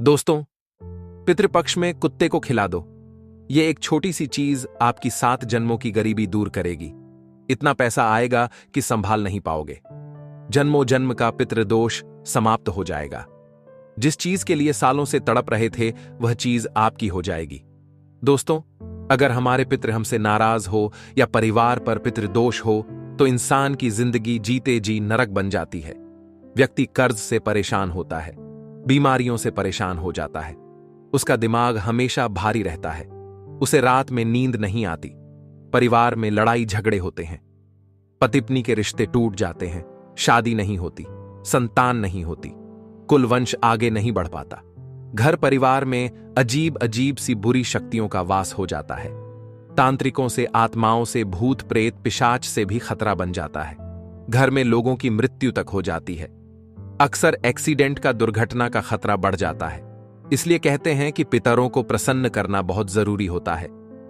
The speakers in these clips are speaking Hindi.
दोस्तों, पितृपक्ष में कुत्ते को खिला दो। ये एक छोटी सी चीज आपकी 7 जन्मों की गरीबी दूर करेगी। इतना पैसा आएगा कि संभाल नहीं पाओगे। जन्मों जन्म का पितृदोष समाप्त हो जाएगा। जिस चीज के लिए सालों से तड़प रहे थे वह चीज आपकी हो जाएगी। दोस्तों, अगर हमारे पितृ हमसे नाराज हो या परिवार पर पितृदोष हो तो इंसान की जिंदगी जीते जी नरक बन जाती है। व्यक्ति कर्ज से परेशान होता है, बीमारियों से परेशान हो जाता है, उसका दिमाग हमेशा भारी रहता है, उसे रात में नींद नहीं आती, परिवार में लड़ाई झगड़े होते हैं, पति पत्नी के रिश्ते टूट जाते हैं, शादी नहीं होती, संतान नहीं होती, कुल वंश आगे नहीं बढ़ पाता, घर परिवार में अजीब अजीब सी बुरी शक्तियों का वास हो जाता है, तांत्रिकों से, आत्माओं से, भूत प्रेत पिशाच से भी खतरा बन जाता है, घर में लोगों की मृत्यु तक हो जाती है, अक्सर एक्सीडेंट का, दुर्घटना का खतरा बढ़ जाता है। इसलिए कहते हैं कि पितरों को प्रसन्न करना बहुत जरूरी होता है।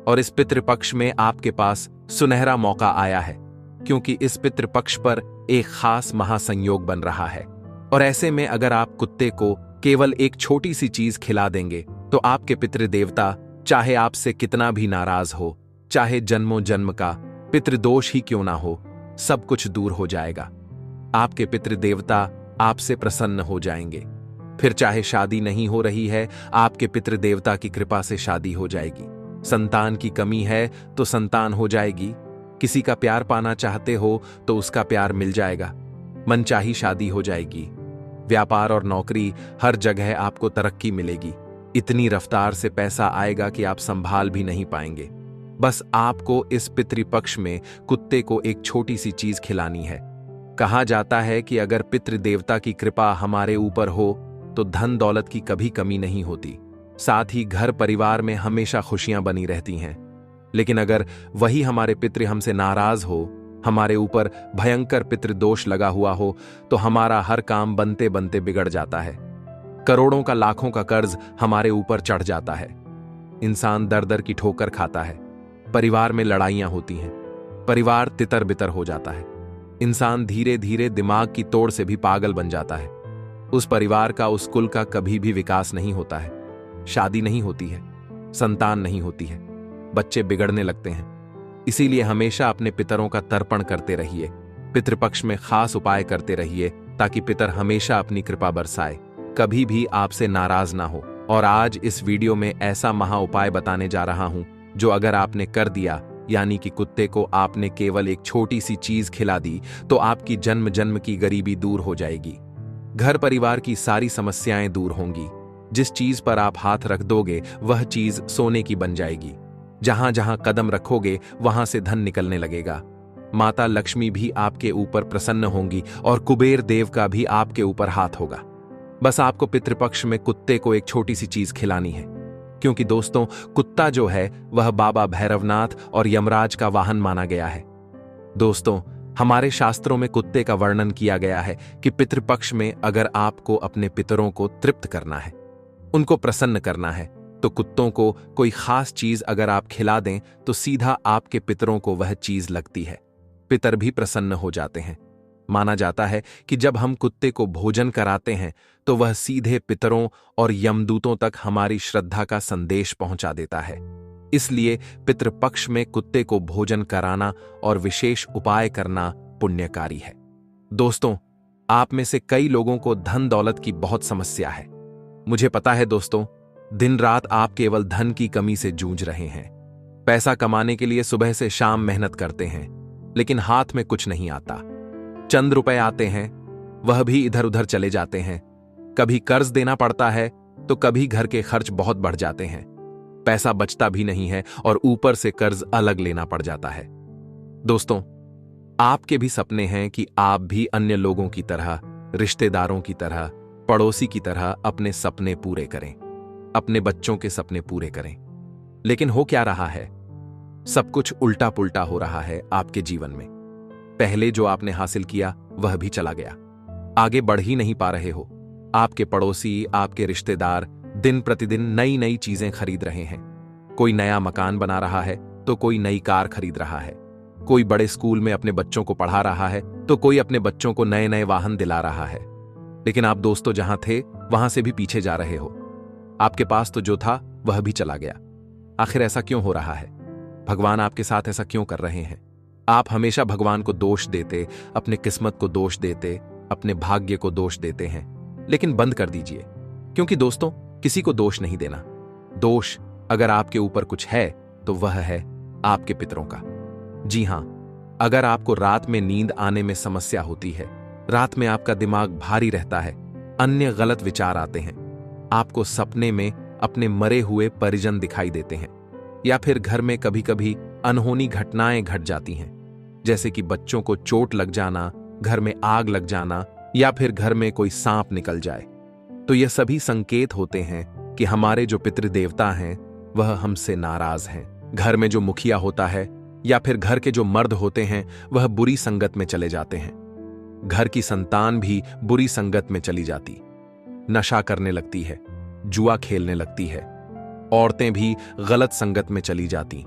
और इस पितृपक्ष में आपके पास सुनहरा मौका आया है, क्योंकि इस पितृपक्ष पर एक खास महासंयोग बन रहा है। और ऐसे में अगर आप कुत्ते को केवल एक छोटी सी चीज खिला देंगे तो आपके पितृदेवता चाहे आपसे कितना भी नाराज हो, चाहे जन्मों जन्म का पितृदोष ही क्यों ना हो, सब कुछ दूर हो जाएगा। आपके पितृदेवता आपसे प्रसन्न हो जाएंगे। फिर चाहे शादी नहीं हो रही है, आपके पितृदेवता की कृपा से शादी हो जाएगी। संतान की कमी है तो संतान हो जाएगी। किसी का प्यार पाना चाहते हो तो उसका प्यार मिल जाएगा। मनचाही शादी हो जाएगी। व्यापार और नौकरी, हर जगह आपको तरक्की मिलेगी। इतनी रफ्तार से पैसा आएगा कि आप संभाल भी नहीं पाएंगे। बस आपको इस पितृपक्ष में कुत्ते को एक छोटी सी चीज खिलानी है। कहा जाता है कि अगर पितृदेवता की कृपा हमारे ऊपर हो तो धन दौलत की कभी कमी नहीं होती, साथ ही घर परिवार में हमेशा खुशियां बनी रहती हैं। लेकिन अगर वही हमारे पितृ हमसे नाराज हो, हमारे ऊपर भयंकर पितृदोष लगा हुआ हो, तो हमारा हर काम बनते बनते बिगड़ जाता है। करोड़ों का, लाखों का कर्ज हमारे ऊपर चढ़ जाता है। इंसान दर दर की ठोकर खाता है। परिवार में लड़ाइयां होती हैं। परिवार तितर बितर हो जाता है। इंसान धीरे धीरे दिमाग की तोड़ से भी पागल बन जाता है। उस परिवार का, उस कुल का कभी भी विकास नहीं होता है। शादी नहीं होती है, संतान नहीं होती है, बच्चे बिगड़ने लगते हैं। इसीलिए हमेशा अपने पितरों का तर्पण करते रहिए। पितृपक्ष में खास उपाय करते रहिए ताकि पितर हमेशा अपनी कृपा बरसाए, कभी भी आपसे नाराज ना हो। और आज इस वीडियो में ऐसा महा उपाय बताने जा रहा हूं जो अगर आपने कर दिया, यानी कि कुत्ते को आपने केवल एक छोटी सी चीज खिला दी, तो आपकी जन्म जन्म की गरीबी दूर हो जाएगी। घर परिवार की सारी समस्याएं दूर होंगी। जिस चीज पर आप हाथ रख दोगे वह चीज सोने की बन जाएगी। जहां जहां कदम रखोगे वहां से धन निकलने लगेगा। माता लक्ष्मी भी आपके ऊपर प्रसन्न होंगी और कुबेर देव का भी आपके ऊपर हाथ होगा। बस आपको पितृपक्ष में कुत्ते को एक छोटी सी चीज खिलानी है, क्योंकि दोस्तों, कुत्ता जो है वह बाबा भैरवनाथ और यमराज का वाहन माना गया है। दोस्तों, हमारे शास्त्रों में कुत्ते का वर्णन किया गया है कि पितृपक्ष में अगर आपको अपने पितरों को तृप्त करना है, उनको प्रसन्न करना है, तो कुत्तों को कोई खास चीज अगर आप खिला दें तो सीधा आपके पितरों को वह चीज लगती है। पितर भी प्रसन्न हो जाते हैं। माना जाता है कि जब हम कुत्ते को भोजन कराते हैं तो वह सीधे पितरों और यमदूतों तक हमारी श्रद्धा का संदेश पहुंचा देता है। इसलिए पितृपक्ष में कुत्ते को भोजन कराना और विशेष उपाय करना पुण्यकारी है। दोस्तों, आप में से कई लोगों को धन दौलत की बहुत समस्या है। मुझे पता है दोस्तों, दिन रात आप केवल धन की कमी से जूझ रहे हैं। पैसा कमाने के लिए सुबह से शाम मेहनत करते हैं, लेकिन हाथ में कुछ नहीं आता। चंद रुपए आते हैं, वह भी इधर उधर चले जाते हैं। कभी कर्ज देना पड़ता है तो कभी घर के खर्च बहुत बढ़ जाते हैं। पैसा बचता भी नहीं है और ऊपर से कर्ज अलग लेना पड़ जाता है। दोस्तों, आपके भी सपने हैं कि आप भी अन्य लोगों की तरह, रिश्तेदारों की तरह, पड़ोसी की तरह अपने सपने पूरे करें, अपने बच्चों के सपने पूरे करें। लेकिन हो क्या रहा है? सब कुछ उल्टा पुल्टा हो रहा है आपके जीवन में। पहले जो आपने हासिल किया वह भी चला गया। आगे बढ़ ही नहीं पा रहे हो। आपके पड़ोसी, आपके रिश्तेदार दिन प्रतिदिन नई नई चीजें खरीद रहे हैं। कोई नया मकान बना रहा है तो कोई नई कार खरीद रहा है। कोई बड़े स्कूल में अपने बच्चों को पढ़ा रहा है तो कोई अपने बच्चों को नए नए वाहन दिला रहा है। लेकिन आप दोस्तों जहां थे वहां से भी पीछे जा रहे हो। आपके पास तो जो था वह भी चला गया। आखिर ऐसा क्यों हो रहा है? भगवान आपके साथ ऐसा क्यों कर रहे हैं? आप हमेशा भगवान को दोष देते, अपने किस्मत को दोष देते, अपने भाग्य को दोष देते हैं। लेकिन बंद कर दीजिए, क्योंकि दोस्तों, किसी को दोष नहीं देना। दोष अगर आपके ऊपर कुछ है तो वह है आपके पितरों का। जी हां, अगर आपको रात में नींद आने में समस्या होती है, रात में आपका दिमाग भारी रहता है, अन्य गलत विचार आते हैं, आपको सपने में अपने मरे हुए परिजन दिखाई देते हैं, या फिर घर में कभी कभी अनहोनी घटनाएं घट जाती हैं, जैसे कि बच्चों को चोट लग जाना, घर में आग लग जाना, या फिर घर में कोई सांप निकल जाए, तो यह सभी संकेत होते हैं कि हमारे जो पितृदेवता हैं वह हमसे नाराज हैं। घर में जो मुखिया होता है या फिर घर के जो मर्द होते हैं वह बुरी संगत में चले जाते हैं। घर की संतान भी बुरी संगत में चली जाती, नशा करने लगती है, जुआ खेलने लगती है। औरतें भी गलत संगत में चली जाती,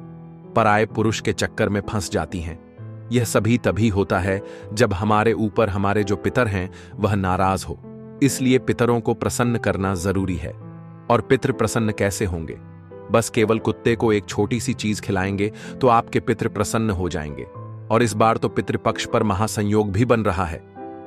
पराये पुरुष के चक्कर में फंस जाती हैं। यह सभी तभी होता है जब हमारे ऊपर हमारे जो पितर हैं वह नाराज हो। इसलिए पितरों को प्रसन्न करना जरूरी है। और पितृ प्रसन्न कैसे होंगे? बस केवल कुत्ते को एक छोटी सी चीज खिलाएंगे तो आपके पितृ प्रसन्न हो जाएंगे। और इस बार तो पितृपक्ष पर महासंयोग भी बन रहा है।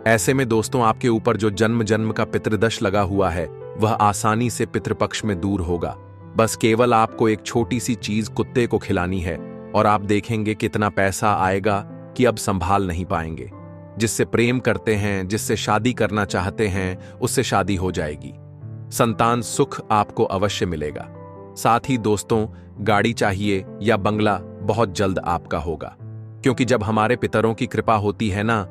ऐसे में दोस्तों, आपके ऊपर जो जन्म जन्म का पितृदश लगा हुआ है वह आसानी से पितृपक्ष में दूर होगा। बस केवल आपको एक छोटी सी चीज कुत्ते को खिलानी है और आप देखेंगे कितना पैसा आएगा कि अब संभाल नहीं पाएंगे। जिससे प्रेम करते हैं, जिससे शादी करना चाहते हैं, उससे शादी हो जाएगी। संतान सुख आपको अवश्य मिलेगा। साथ ही दोस्तों, गाड़ी चाहिए या बंगला बहुत जल्द आपका होगा, क्योंकि जब हमारे पितरों की कृपा होती है ना,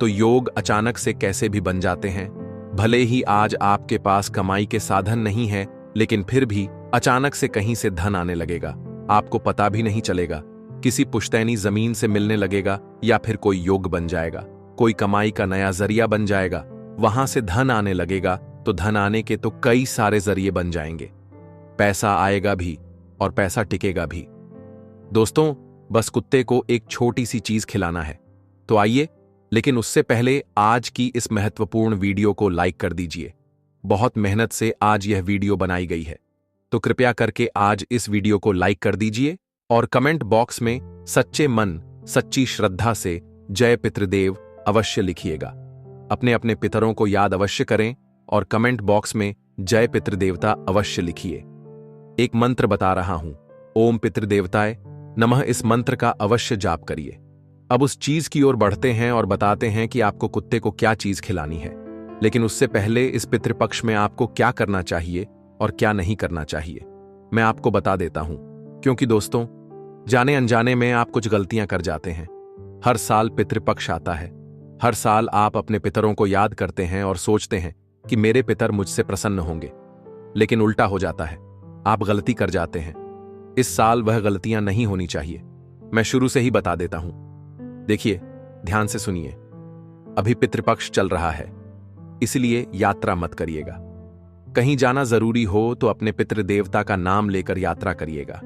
तो योग अचानक से कैसे भी बन जाते हैं। भले ही आज आपके पास कमाई के साधन नहीं है, लेकिन फिर भी अचानक से कहीं से धन आने लगेगा, आपको पता भी नहीं चलेगा। किसी पुश्तैनी जमीन से मिलने लगेगा या फिर कोई योग बन जाएगा, कोई कमाई का नया जरिया बन जाएगा, वहां से धन आने लगेगा। तो धन आने के तो कई सारे जरिए बन जाएंगे, पैसा आएगा भी और पैसा टिकेगा भी। दोस्तों, बस कुत्ते को एक छोटी सी चीज खिलाना है। तो आइए, लेकिन उससे पहले आज की इस महत्वपूर्ण वीडियो को लाइक कर दीजिए। बहुत मेहनत से आज यह वीडियो बनाई गई है, तो कृपया करके आज इस वीडियो को लाइक कर दीजिए और कमेंट बॉक्स में सच्चे मन, सच्ची श्रद्धा से जय पितृदेव अवश्य लिखिएगा। अपने अपने पितरों को याद अवश्य करें और कमेंट बॉक्स में जय पितृदेवता अवश्य लिखिए। एक मंत्र बता रहा हूं, ओम पितृदेवताय नमः। इस मंत्र का अवश्य जाप करिए। अब उस चीज की ओर बढ़ते हैं और बताते हैं कि आपको कुत्ते को क्या चीज खिलानी है। लेकिन उससे पहले इस पितृपक्ष में आपको क्या करना चाहिए और क्या नहीं करना चाहिए, मैं आपको बता देता हूं। क्योंकि दोस्तों, जाने अनजाने में आप कुछ गलतियां कर जाते हैं। हर साल पितृपक्ष आता है, हर साल आप अपने पितरों को याद करते हैं और सोचते हैं कि मेरे पितर मुझसे प्रसन्न होंगे, लेकिन उल्टा हो जाता है, आप गलती कर जाते हैं। इस साल वह गलतियां नहीं होनी चाहिए, मैं शुरू से ही बता देता हूं। देखिए, ध्यान से सुनिए। अभी पितृपक्ष चल रहा है, इसलिए यात्रा मत करिएगा। कहीं जाना जरूरी हो तो अपने पितृदेवता का नाम लेकर यात्रा करिएगा,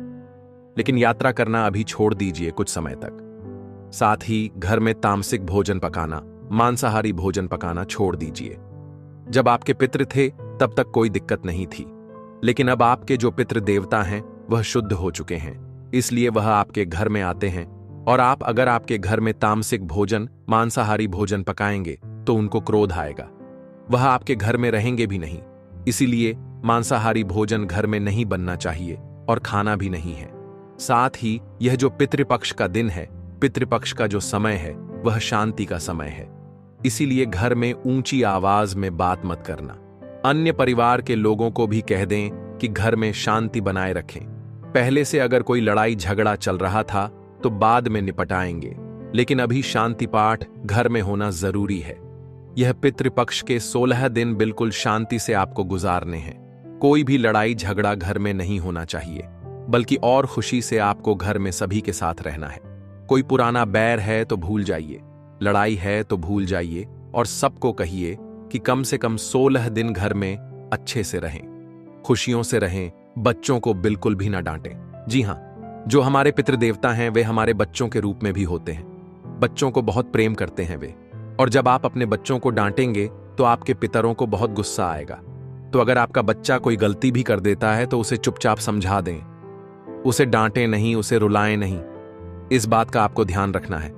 लेकिन यात्रा करना अभी छोड़ दीजिए कुछ समय तक। साथ ही घर में तामसिक भोजन पकाना, मांसाहारी भोजन पकाना छोड़ दीजिए। जब आपके पितृ थे तब तक कोई दिक्कत नहीं थी, लेकिन अब आपके जो पितृ देवता हैं वह शुद्ध हो चुके हैं, इसलिए वह आपके घर में आते हैं। और आप अगर आपके घर में तामसिक भोजन, मांसाहारी भोजन पकाएंगे तो उनको क्रोध आएगा, वह आपके घर में रहेंगे भी नहीं। इसीलिए मांसाहारी भोजन घर में नहीं बनना चाहिए और खाना भी नहीं है। साथ ही यह जो पितृपक्ष का दिन है, पितृपक्ष का जो समय है, वह शांति का समय है। इसीलिए घर में ऊंची आवाज में बात मत करना। अन्य परिवार के लोगों को भी कह दें कि घर में शांति बनाए रखें। पहले से अगर कोई लड़ाई झगड़ा चल रहा था तो बाद में निपटाएंगे, लेकिन अभी शांति पाठ घर में होना जरूरी है। यह पितृपक्ष के 16 दिन बिल्कुल शांति से आपको गुजारने हैं। कोई भी लड़ाई झगड़ा घर में नहीं होना चाहिए, बल्कि और खुशी से आपको घर में सभी के साथ रहना है। कोई पुराना बैर है तो भूल जाइए, लड़ाई है तो भूल जाइए और सबको कहिए कि कम से कम 16 दिन घर में अच्छे से रहें, खुशियों से रहें, बच्चों को बिल्कुल भी ना डांटें। जी हां, जो हमारे पितृदेवता हैं वे हमारे बच्चों के रूप में भी होते हैं। बच्चों को बहुत प्रेम करते हैं वे, और जब आप अपने बच्चों को डांटेंगे तो आपके पितरों को बहुत गुस्सा आएगा। तो अगर आपका बच्चा कोई गलती भी कर देता है तो उसे चुपचाप समझा दें। उसे डांटें नहीं, उसे रुलाएं नहीं। इस बात का आपको ध्यान रखना है।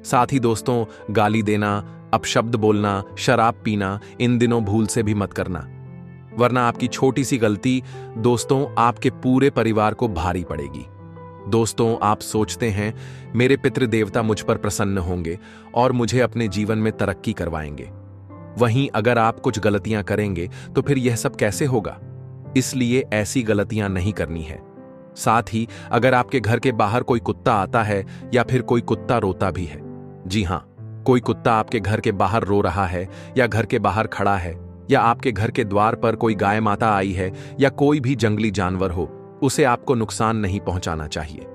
साथ ही दोस्तों, गाली देना, अपशब्द बोलना, शराब पीना इन दिनों भूल से भी मत करना, वरना आपकी छोटी सी गलती दोस्तों आपके पूरे परिवार को भारी पड़ेगी। दोस्तों, आप सोचते हैं मेरे पितृ देवता मुझ पर प्रसन्न होंगे और मुझे अपने जीवन में तरक्की करवाएंगे। वहीं अगर आप कुछ गलतियां करेंगे तो फिर यह सब कैसे होगा? इसलिए ऐसी गलतियां नहीं करनी है। साथ ही अगर आपके घर के बाहर कोई कुत्ता आता है या फिर कोई कुत्ता रोता भी है, जी हां, कोई कुत्ता आपके घर के बाहर रो रहा है या घर के बाहर खड़ा है, या आपके घर के द्वार पर कोई गाय माता आई है या कोई भी जंगली जानवर हो, उसे आपको नुकसान नहीं पहुंचाना चाहिए।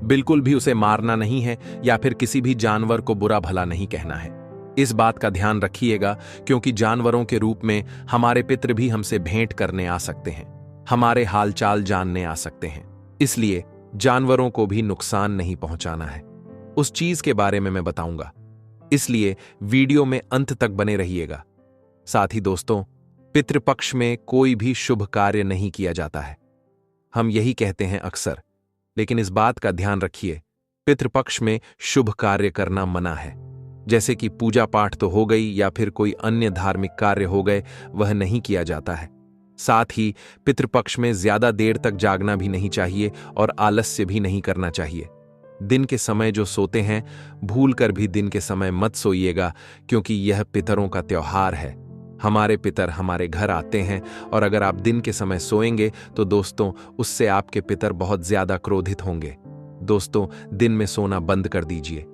बिल्कुल भी उसे मारना नहीं है या फिर किसी भी जानवर को बुरा भला नहीं कहना है। इस बात का ध्यान रखिएगा, क्योंकि जानवरों के रूप में हमारे पितृ भी हमसे भेंट करने आ सकते हैं, हमारे हालचाल जानने आ सकते हैं। इसलिए जानवरों को भी नुकसान नहीं पहुंचाना है। उस चीज के बारे में मैं बताऊंगा, इसलिए वीडियो में अंत तक बने रहिएगा। साथ ही दोस्तों, पितृपक्ष में कोई भी शुभ कार्य नहीं किया जाता है। हम यही कहते हैं अक्सर, लेकिन इस बात का ध्यान रखिए, पितृपक्ष में शुभ कार्य करना मना है। जैसे कि पूजा पाठ तो हो गई या फिर कोई अन्य धार्मिक कार्य हो गए, वह नहीं किया जाता है। साथ ही पितृपक्ष में ज्यादा देर तक जागना भी नहीं चाहिए और आलस्य भी नहीं करना चाहिए। दिन के समय जो सोते हैं, भूल कर भी दिन के समय मत सोइएगा, क्योंकि यह पितरों का त्योहार है। हमारे पितर हमारे घर आते हैं और अगर आप दिन के समय सोएंगे तो दोस्तों उससे आपके पितर बहुत ज्यादा क्रोधित होंगे। दोस्तों, दिन में सोना बंद कर दीजिए।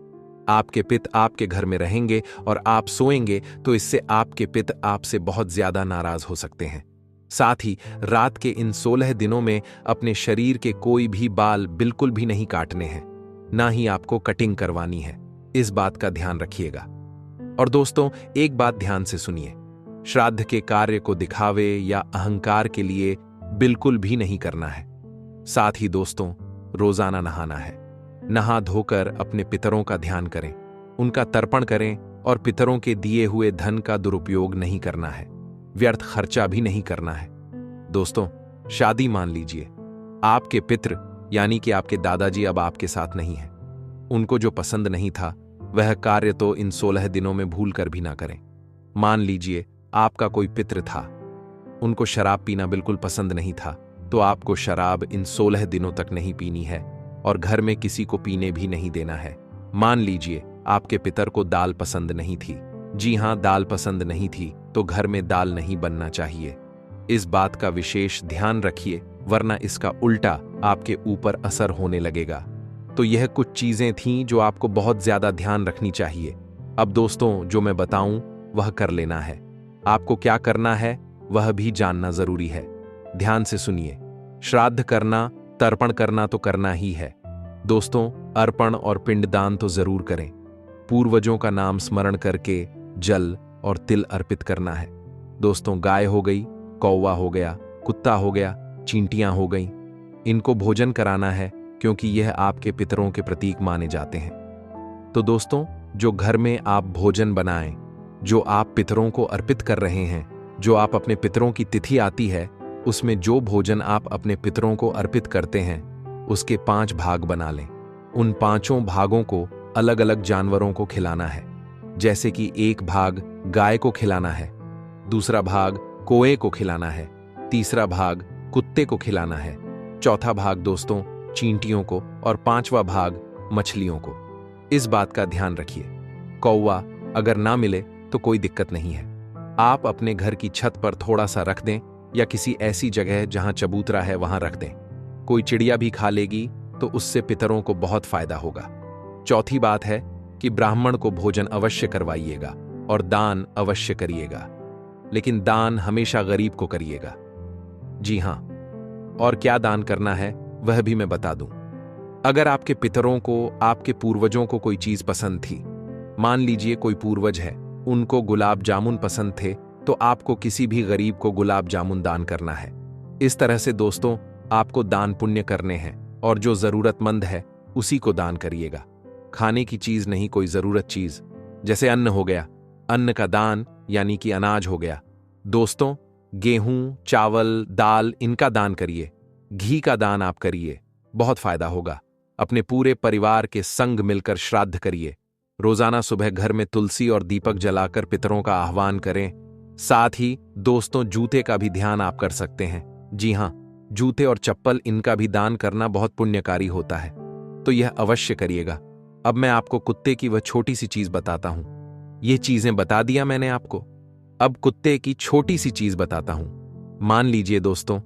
आपके पित आपके घर में रहेंगे और आप सोएंगे तो इससे आपके पित आपसे बहुत ज्यादा नाराज हो सकते हैं। साथ ही रात के इन 16 दिनों में अपने शरीर के कोई भी बाल बिल्कुल भी नहीं काटने हैं, ना ही आपको कटिंग करवानी है। इस बात का ध्यान रखिएगा। और दोस्तों, एक बात ध्यान से सुनिए, श्राद्ध के कार्य को दिखावे या अहंकार के लिए बिल्कुल भी नहीं करना है। साथ ही दोस्तों, रोजाना नहाना है। नहा धोकर अपने पितरों का ध्यान करें, उनका तर्पण करें और पितरों के दिए हुए धन का दुरुपयोग नहीं करना है, व्यर्थ खर्चा भी नहीं करना है। दोस्तों, शादी मान लीजिए, आपके पितृ यानी कि आपके दादाजी अब आपके साथ नहीं हैं। उनको जो पसंद नहीं था वह कार्य तो इन 16 दिनों में भूल कर भी ना करें। मान लीजिए आपका कोई पितृ था, उनको शराब पीना बिल्कुल पसंद नहीं था, तो आपको शराब इन 16 दिनों तक नहीं पीनी है और घर में किसी को पीने भी नहीं देना है। मान लीजिए आपके पितर को दाल पसंद नहीं थी, जी हां, दाल पसंद नहीं थी, तो घर में दाल नहीं बनना चाहिए। इस बात का विशेष ध्यान रखिए, वरना इसका उल्टा आपके ऊपर असर होने लगेगा। तो यह कुछ चीजें थीं जो आपको बहुत ज्यादा ध्यान रखनी चाहिए। अब दोस्तों, जो मैं बताऊं वह कर लेना है। आपको क्या करना है वह भी जानना जरूरी है। ध्यान से सुनिए, श्राद्ध करना, तर्पण करना तो करना ही है। दोस्तों, अर्पण और पिंडदान तो जरूर करें। पूर्वजों का नाम स्मरण करके जल और तिल अर्पित करना है। दोस्तों, गाय हो गई, कौवा हो गया, कुत्ता हो गया, चींटियां हो गई, इनको भोजन कराना है, क्योंकि यह आपके पितरों के प्रतीक माने जाते हैं। तो दोस्तों, जो घर में आप भोजन बनाएं, जो आप पितरों को अर्पित कर रहे हैं, जो आप अपने पितरों की तिथि आती है, उसमें जो भोजन आप अपने पितरों को अर्पित करते हैं उसके 5 भाग बना लें। उन 5 भागों को अलग अलग जानवरों को खिलाना है। जैसे कि एक भाग गाय को खिलाना है, दूसरा भाग कोए को खिलाना है, तीसरा भाग कुत्ते को खिलाना है, चौथा भाग दोस्तों चींटियों को और 5वां भाग मछलियों को। इस बात का ध्यान रखिए। कौवा अगर ना मिले तो कोई दिक्कत नहीं है, आप अपने घर की छत पर थोड़ा सा रख दें या किसी ऐसी जगह जहां चबूतरा है वहां रख दें। कोई चिड़िया भी खा लेगी तो उससे पितरों को बहुत फायदा होगा। चौथी बात है कि ब्राह्मण को भोजन अवश्य करवाइएगा और दान अवश्य करिएगा, लेकिन दान हमेशा गरीब को करिएगा। जी हां, और क्या दान करना है वह भी मैं बता दूं। अगर आपके पितरों को, आपके पूर्वजों को कोई चीज पसंद थी, मान लीजिए कोई पूर्वज है, उनको गुलाब जामुन पसंद थे, तो आपको किसी भी गरीब को गुलाब जामुन दान करना है। इस तरह से दोस्तों आपको दान पुण्य करने हैं और जो जरूरतमंद है उसी को दान करिएगा। खाने की चीज नहीं, कोई जरूरत चीज, जैसे अन्न हो गया, अन्न का दान यानी कि अनाज हो गया। दोस्तों, गेहूं, चावल, दाल इनका दान करिए। घी का दान आप करिए, बहुत फायदा होगा। अपने पूरे परिवार के संग मिलकर श्राद्ध करिए। रोजाना सुबह घर में तुलसी और दीपक जलाकर पितरों का आह्वान करें। साथ ही दोस्तों, जूते का भी ध्यान आप कर सकते हैं। जी हां, जूते और चप्पल इनका भी दान करना बहुत पुण्यकारी होता है, तो यह अवश्य करिएगा। अब मैं आपको कुत्ते की वह छोटी सी चीज बताता हूं। ये चीजें बता दिया मैंने आपको, अब कुत्ते की छोटी सी चीज बताता हूं। मान लीजिए दोस्तों,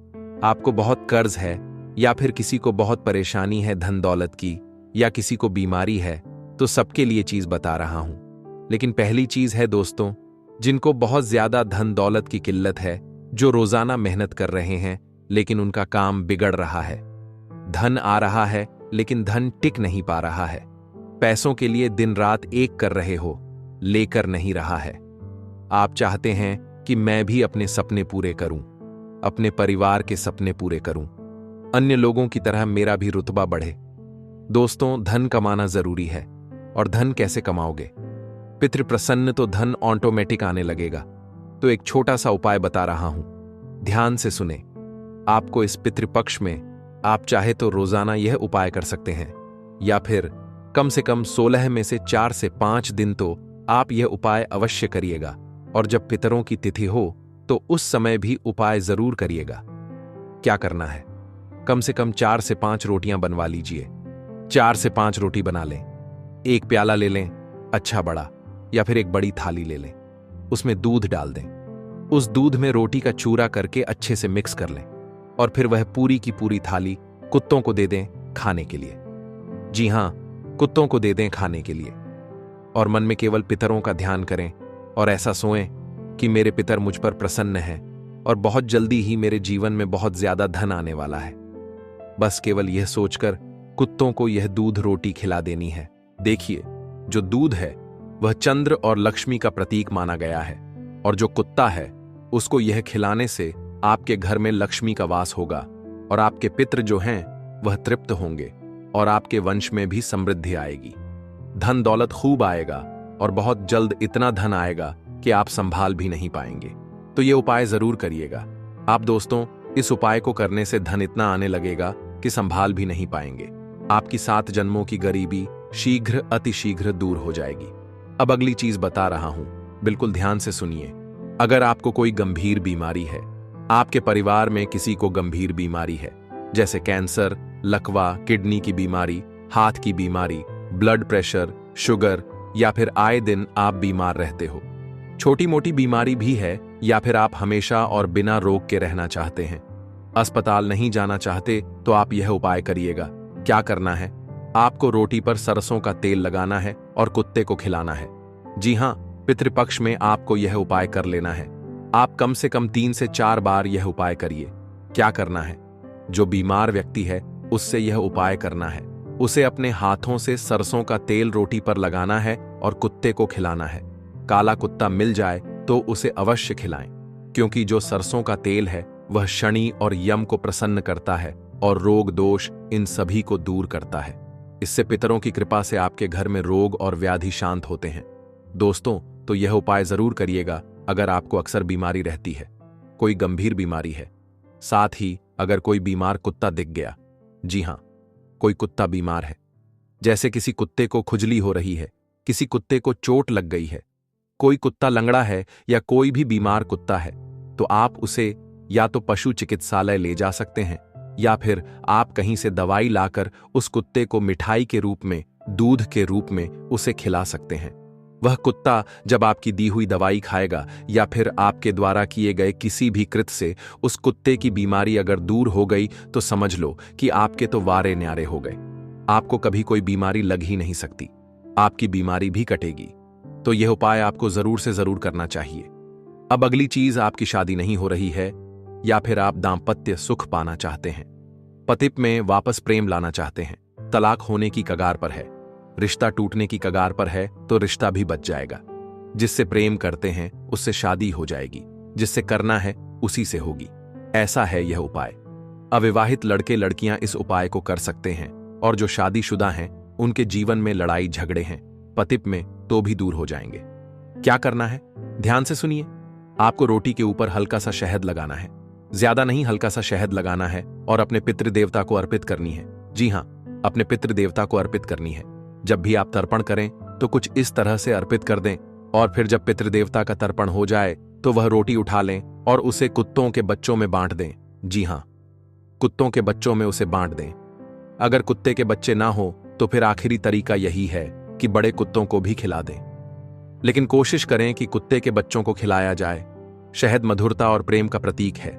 आपको बहुत कर्ज है, या फिर किसी को बहुत परेशानी है धन दौलत की, या किसी को बीमारी है, तो सबके लिए चीज बता रहा हूं। लेकिन पहली चीज है दोस्तों, जिनको बहुत ज्यादा धन दौलत की किल्लत है, जो रोजाना मेहनत कर रहे हैं लेकिन उनका काम बिगड़ रहा है। धन आ रहा है लेकिन धन टिक नहीं पा रहा है। पैसों के लिए दिन रात एक कर रहे हो, लेकर नहीं रहा है। आप चाहते हैं कि मैं भी अपने सपने पूरे करूं, अपने परिवार के सपने पूरे करूं, अन्य लोगों की तरह मेरा भी रुतबा बढ़े। दोस्तों, धन कमाना जरूरी है। और धन कैसे कमाओगे? पितृ प्रसन्न तो धन ऑटोमेटिक आने लगेगा। तो एक छोटा सा उपाय बता रहा हूं, ध्यान से सुने। आपको इस पितृपक्ष में आप चाहे तो रोजाना यह उपाय कर सकते हैं, या फिर कम से कम 16 में से 4 से 5 दिन तो आप यह उपाय अवश्य करिएगा। और जब पितरों की तिथि हो तो उस समय भी उपाय जरूर करिएगा। क्या करना है? कम से कम 4 से 5 रोटियां बनवा लीजिए। 4 से 5 रोटी बना लें। एक प्याला ले लें, अच्छा बड़ा, या फिर एक बड़ी थाली ले लें। उसमें दूध डाल दें। उस दूध में रोटी का चूरा करके अच्छे से मिक्स कर लें, और फिर वह पूरी की पूरी थाली कुत्तों को दे दें खाने के लिए। जी हां, कुत्तों को दे दें खाने के लिए। और मन में केवल पितरों का ध्यान करें और ऐसा सोएं कि मेरे पितर मुझ पर प्रसन्न हैं और बहुत जल्दी ही मेरे जीवन में बहुत ज्यादा धन आने वाला है। बस केवल यह सोचकर कुत्तों को यह दूध रोटी खिला देनी है। देखिए, जो दूध है वह चंद्र और लक्ष्मी का प्रतीक माना गया है, और जो कुत्ता है उसको यह खिलाने से आपके घर में लक्ष्मी का वास होगा, और आपके पितृ जो हैं वह तृप्त होंगे, और आपके वंश में भी समृद्धि आएगी। धन दौलत खूब आएगा, और बहुत जल्द इतना धन आएगा कि आप संभाल भी नहीं पाएंगे। तो ये उपाय जरूर करिएगा। आप दोस्तों, इस उपाय को करने से धन इतना आने लगेगा कि संभाल भी नहीं पाएंगे। आपकी 7 जन्मों की गरीबी शीघ्र अतिशीघ्र दूर हो जाएगी। अब अगली चीज बता रहा हूं, बिल्कुल ध्यान से सुनिए। अगर आपको कोई गंभीर बीमारी है, आपके परिवार में किसी को गंभीर बीमारी है, जैसे कैंसर, लकवा, किडनी की बीमारी, हाथ की बीमारी, ब्लड प्रेशर, शुगर, या फिर आए दिन आप बीमार रहते हो, छोटी मोटी बीमारी भी है, या फिर आप हमेशा और बिना रोग के रहना चाहते हैं, अस्पताल नहीं जाना चाहते, तो आप यह उपाय करिएगा। क्या करना है? आपको रोटी पर सरसों का तेल लगाना है और कुत्ते को खिलाना है। जी हां, पितृपक्ष में आपको यह उपाय कर लेना है। आप कम से कम 3 से 4 बार यह उपाय करिए। क्या करना है? जो बीमार व्यक्ति है उससे यह उपाय करना है। उसे अपने हाथों से सरसों का तेल रोटी पर लगाना है और कुत्ते को खिलाना है। काला कुत्ता मिल जाए तो उसे अवश्य खिलाएं, क्योंकि जो सरसों का तेल है वह शनि और यम को प्रसन्न करता है और रोग दोष इन सभी को दूर करता है। इससे पितरों की कृपा से आपके घर में रोग और व्याधि शांत होते हैं। दोस्तों, तो यह उपाय जरूर करिएगा अगर आपको अक्सर बीमारी रहती है, कोई गंभीर बीमारी है। साथ ही अगर कोई बीमार कुत्ता दिख गया, जी हां, कोई कुत्ता बीमार है, जैसे किसी कुत्ते को खुजली हो रही है, किसी कुत्ते को चोट लग गई है, कोई कुत्ता लंगड़ा है, या कोई भी बीमार कुत्ता है, तो आप उसे या तो पशु चिकित्सालय ले जा सकते हैं, या फिर आप कहीं से दवाई लाकर उस कुत्ते को मिठाई के रूप में, दूध के रूप में उसे खिला सकते हैं। वह कुत्ता जब आपकी दी हुई दवाई खाएगा, या फिर आपके द्वारा किए गए किसी भी कृत्य से उस कुत्ते की बीमारी अगर दूर हो गई, तो समझ लो कि आपके तो वारे न्यारे हो गए। आपको कभी कोई बीमारी लग ही नहीं सकती, आपकी बीमारी भी कटेगी। तो यह उपाय आपको जरूर से जरूर करना चाहिए। अब अगली चीज, आपकी शादी नहीं हो रही है, या फिर आप दाम्पत्य सुख पाना चाहते हैं, पति में वापस प्रेम लाना चाहते हैं, तलाक होने की कगार पर है, रिश्ता टूटने की कगार पर है, तो रिश्ता भी बच जाएगा। जिससे प्रेम करते हैं उससे शादी हो जाएगी, जिससे करना है उसी से होगी। ऐसा है यह उपाय। अविवाहित लड़के लड़कियां इस उपाय को कर सकते हैं, और जो शादीशुदा हैं उनके जीवन में लड़ाई झगड़े हैं, पति में, तो भी दूर हो जाएंगे। क्या करना है? ध्यान से सुनिए। आपको रोटी के ऊपर हल्का सा शहद लगाना है, ज्यादा नहीं, हल्का सा शहद लगाना है और अपने पितृ देवता को अर्पित करनी है। जी हां, अपने पितृ देवता को अर्पित करनी है। जब भी आप तर्पण करें तो कुछ इस तरह से अर्पित कर दें और फिर जब पितृदेवता का तर्पण हो जाए तो वह रोटी उठा लें और उसे कुत्तों के बच्चों में बांट दें। जी हां, कुत्तों के बच्चों में उसे बांट दें। अगर कुत्ते के बच्चे ना हो तो फिर आखिरी तरीका यही है कि बड़े कुत्तों को भी खिला दें, लेकिन कोशिश करें कि कुत्ते के बच्चों को खिलाया जाए। शहद मधुरता और प्रेम का प्रतीक है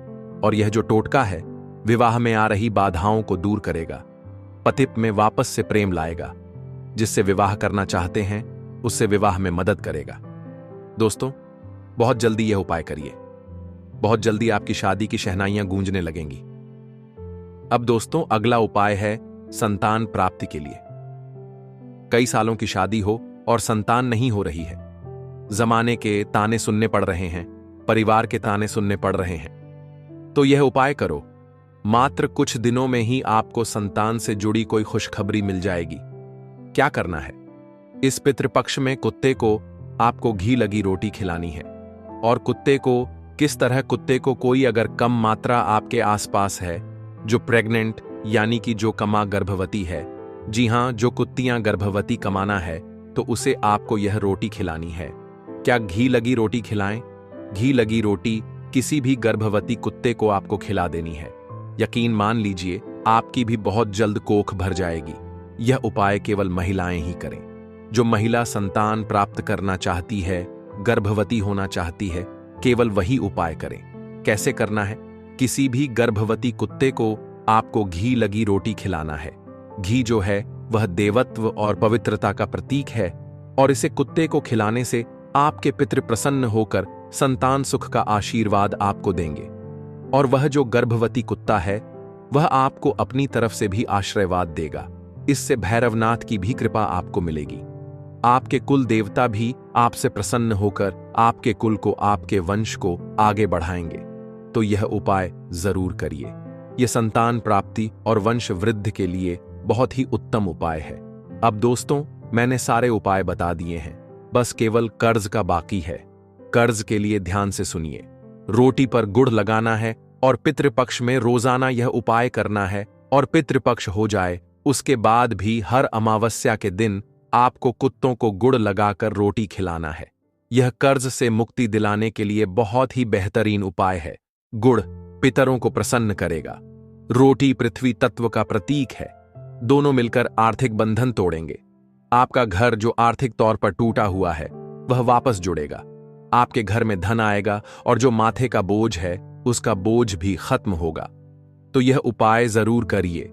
और यह जो टोटका है विवाह में आ रही बाधाओं को दूर करेगा, पति में वापस से प्रेम लाएगा, जिससे विवाह करना चाहते हैं उससे विवाह में मदद करेगा। दोस्तों, बहुत जल्दी यह उपाय करिए, बहुत जल्दी आपकी शादी की शहनाइयां गूंजने लगेंगी। अब दोस्तों, अगला उपाय है संतान प्राप्ति के लिए। कई सालों की शादी हो और संतान नहीं हो रही है, जमाने के ताने सुनने पड़ रहे हैं, परिवार के ताने सुनने पड़ रहे हैं, तो यह उपाय करो। मात्र कुछ दिनों में ही आपको संतान से जुड़ी कोई खुशखबरी मिल जाएगी। क्या करना है? इस पितृपक्ष में कुत्ते को आपको घी लगी रोटी खिलानी है। और कुत्ते को किस तरह? कुत्ते को कोई अगर कम मात्रा आपके आसपास है, जो प्रेग्नेंट यानी कि जो कमा गर्भवती है, जी हां, जो कुत्तियां गर्भवती कमाना है, तो उसे आपको यह रोटी खिलानी है। क्या घी लगी रोटी खिलाएं? घी लगी रोटी किसी भी गर्भवती कुत्ते को आपको खिला देनी है। यकीन मान लीजिए, आपकी भी बहुत जल्द कोख भर जाएगी। यह उपाय केवल महिलाएं ही करें। जो महिला संतान प्राप्त करना चाहती है, गर्भवती होना चाहती है, केवल वही उपाय करें। कैसे करना है? किसी भी गर्भवती कुत्ते को आपको घी लगी रोटी खिलाना है। घी जो है वह देवत्व और पवित्रता का प्रतीक है और इसे कुत्ते को खिलाने से आपके पितृ प्रसन्न होकर संतान सुख का आशीर्वाद आपको देंगे। और वह जो गर्भवती कुत्ता है वह आपको अपनी तरफ से भी आशीर्वाद देगा। इससे भैरवनाथ की भी कृपा आपको मिलेगी। आपके कुल देवता भी आपसे प्रसन्न होकर आपके कुल को, आपके वंश को आगे बढ़ाएंगे। तो यह उपाय जरूर करिए। यह संतान प्राप्ति और वंश वृद्धि के लिए बहुत ही उत्तम उपाय है। अब दोस्तों, मैंने सारे उपाय बता दिए हैं, बस केवल कर्ज का बाकी है। कर्ज के लिए ध्यान से सुनिए। रोटी पर गुड़ लगाना है और पितृपक्ष में रोजाना यह उपाय करना है और पितृपक्ष हो जाए उसके बाद भी हर अमावस्या के दिन आपको कुत्तों को गुड़ लगाकर रोटी खिलाना है। यह कर्ज से मुक्ति दिलाने के लिए बहुत ही बेहतरीन उपाय है। गुड़ पितरों को प्रसन्न करेगा, रोटी पृथ्वी तत्व का प्रतीक है। दोनों मिलकर आर्थिक बंधन तोड़ेंगे। आपका घर जो आर्थिक तौर पर टूटा हुआ है वह वापस जुड़ेगा। आपके घर में धन आएगा और जो माथे का बोझ है उसका बोझ भी खत्म होगा। तो यह उपाय जरूर करिए।